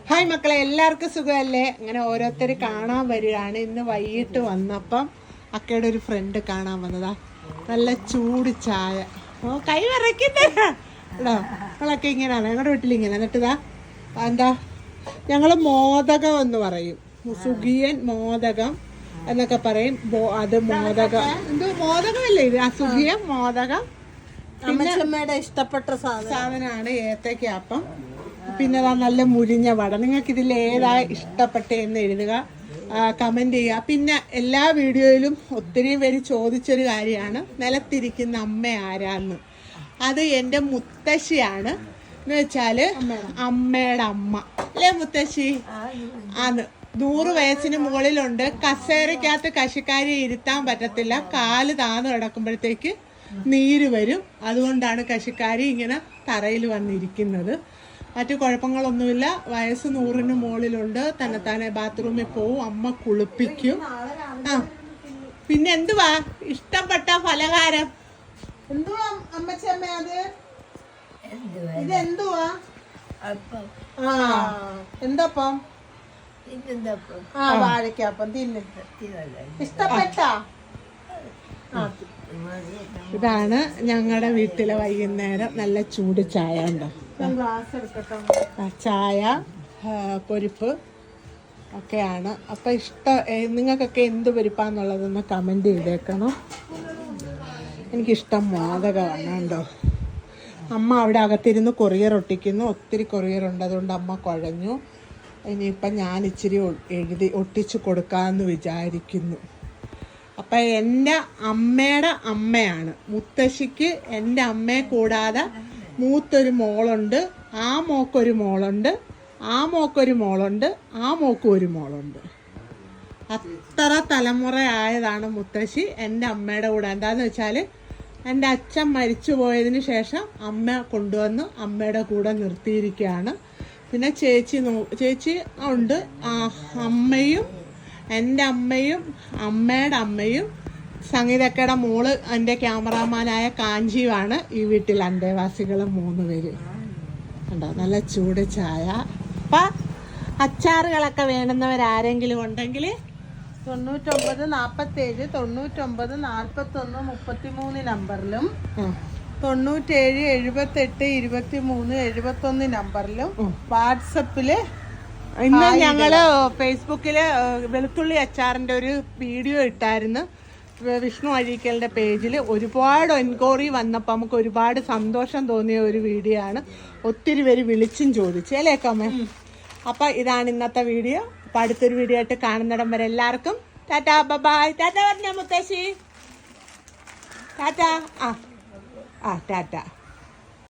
Hi മക്കളെ, എല്ലാവർക്കും സുഖമല്ലേ? അങ്ങനെ ഓരോരുത്തർ കാണാൻ വരികയാണ്. ഇന്ന് വൈകിട്ട് വന്നപ്പം അക്കയുടെ ഒരു ഫ്രണ്ട് കാണാൻ വന്നതാ. നല്ല ചൂട് ചായ. ഓ കൈ വിറയ്ക്കുന്നേ കേട്ടോ. നമ്മളൊക്കെ ഇങ്ങനെയാണ് ഞങ്ങളുടെ വീട്ടിലിങ്ങനെ. എന്നിട്ടിതാ എന്താ ഞങ്ങൾ മോദകം എന്ന് പറയും. സുഖിയൻ മോദകം എന്നൊക്കെ പറയും. അത് മോദകം എന്തോ മോദകമല്ലേ ഇത്? സുഖിയൻ മോദകം. അമ്മച്ചമ്മയുടെ ഇഷ്ടപ്പെട്ട സാധനമാണ് ഏത്തയ്ക്കാപ്പം. പിന്നെ നല്ല മുരിഞ്ഞ വട. നിങ്ങൾക്ക് ഇതിൽ ഏതാ ഇഷ്ടപ്പെട്ടതെന്ന് എഴുതുക, കമൻറ്റ് ചെയ്യുക. പിന്നെ എല്ലാ വീഡിയോയിലും ഒത്തിരി പേര് ചോദിച്ചൊരു കാര്യമാണ് നിലത്തിരിക്കുന്ന അമ്മ ആരാന്ന്. അത് എൻ്റെ മുത്തശ്ശിയാണ്. എന്ന് വെച്ചാൽ അമ്മയുടെ അമ്മ അല്ലേ മുത്തശ്ശി? ആണ്. 100 വയസ്സിന് മുകളിലുണ്ട്. കസേരക്കകത്ത് കശിക്കാരി ഇരുത്താൻ പറ്റത്തില്ല. കാല് താന്ന് കിടക്കുമ്പോഴത്തേക്ക് നീര് വരും. അതുകൊണ്ടാണ് കശിക്കാരി ഇങ്ങനെ തറയിൽ വന്നിരിക്കുന്നത്. മറ്റു കുഴപ്പങ്ങളൊന്നുമില്ല. വയസ്സ് 100-ന് മുകളിലുണ്ട്. തന്നെത്താനെ ബാത്റൂമിൽ പോവും. അമ്മ കുളിപ്പിക്കും. പിന്നെ എന്തുവാ ഇഷ്ടപ്പെട്ട പലഹാരം? എന്തുവാ അമ്മച്ചമ്മ അത്? ഇതെന്തുവാ? എന്തപ്പം? വാഴയ്ക്കപ്പം. തിന്നു. ഇഷ്ടപ്പെട്ട? ഇതാണ് ഞങ്ങളുടെ വീട്ടിലെ വൈകുന്നേരം. നല്ല ചൂട് ചായ ഉണ്ടോ? ചായ, പൊരിപ്പ് ഒക്കെയാണ്. അപ്പം നിങ്ങൾക്കൊക്കെ എന്ത് പൊരിപ്പാന്നുള്ളതൊന്ന് കമൻറ്റ് ചെയ്തേക്കണം. എനിക്കിഷ്ടം മോദകമാണ് കേട്ടോ. അമ്മ അവിടെ അകത്തിരുന്ന് കൊറിയർ ഒട്ടിക്കുന്നു. ഒത്തിരി കൊറിയറുണ്ട്. അതുകൊണ്ട് അമ്മ കുഴഞ്ഞു. ഇനിയിപ്പം ഞാൻ ഇച്ചിരി ഒട്ടിച്ച് കൊടുക്കാമെന്ന് വിചാരിക്കുന്നു. അപ്പം എൻ്റെ അമ്മയുടെ അമ്മയാണ് മുത്തശ്ശിക്ക്. എൻ്റെ അമ്മയെ കൂടാതെ മൂത്തൊരു മോളുണ്ട്. ആ മോക്കൊരു മോളുണ്ട്. ആ മോക്കൊരു മോളുണ്ട്. ആ മോക്കും ഒരു മോളുണ്ട്. അത്ര തലമുറ ആയതാണ് മുത്തശ്ശി എൻ്റെ അമ്മയുടെ കൂടെ. എന്താന്ന് വെച്ചാൽ എൻ്റെ അച്ഛൻ മരിച്ചു പോയതിന് ശേഷം അമ്മ കൊണ്ടുവന്ന് അമ്മയുടെ കൂടെ നിർത്തിയിരിക്കുകയാണ്. പിന്നെ ചേച്ചി ഉണ്ട്. അമ്മയും എൻ്റെ അമ്മയും അമ്മയുടെ അമ്മയും സംഗീതക്കയുടെ മോള് എൻ്റെ ക്യാമറാമാനായ കാഞ്ചിയുമാണ് ഈ വീട്ടിൽ അന്തേവാസികൾ 3 പേര്. കണ്ടോ നല്ല ചൂട് ചായ. അപ്പം അച്ചാറുകളൊക്കെ വേണ്ടുന്നവരാരെങ്കിലും ഉണ്ടെങ്കിൽ 99 47 99 41 33 നമ്പറിലും 97 78 23 71 നമ്പറിലും വാട്സപ്പില്. ഇന്ന് ഞങ്ങള് ഫേസ്ബുക്കില് വെളുത്തുള്ളി അച്ചാറിന്റെ ഒരു വീഡിയോ ഇട്ടായിരുന്നു. വിഷ്ണു അഴീക്കലിന്റെ പേജിൽ ഒരുപാട് എൻക്വയറി വന്നപ്പോൾ നമുക്ക് ഒരുപാട് സന്തോഷം തോന്നിയ ഒരു വീഡിയോ ആണ്. ഒത്തിരി പേര് വിളിച്ചും ചോദിച്ചു അല്ലേ കമ്മ? അപ്പം ഇതാണ് ഇന്നത്തെ വീഡിയോ. അപ്പം അടുത്തൊരു വീഡിയോ ആയിട്ട് കാണുന്നിടം വരെ എല്ലാവർക്കും ടാറ്റാ ബൈ. ടാറ്റ പറഞ്ഞ മുത്തശ്ശി. ടാറ്റ. ടാറ്റ.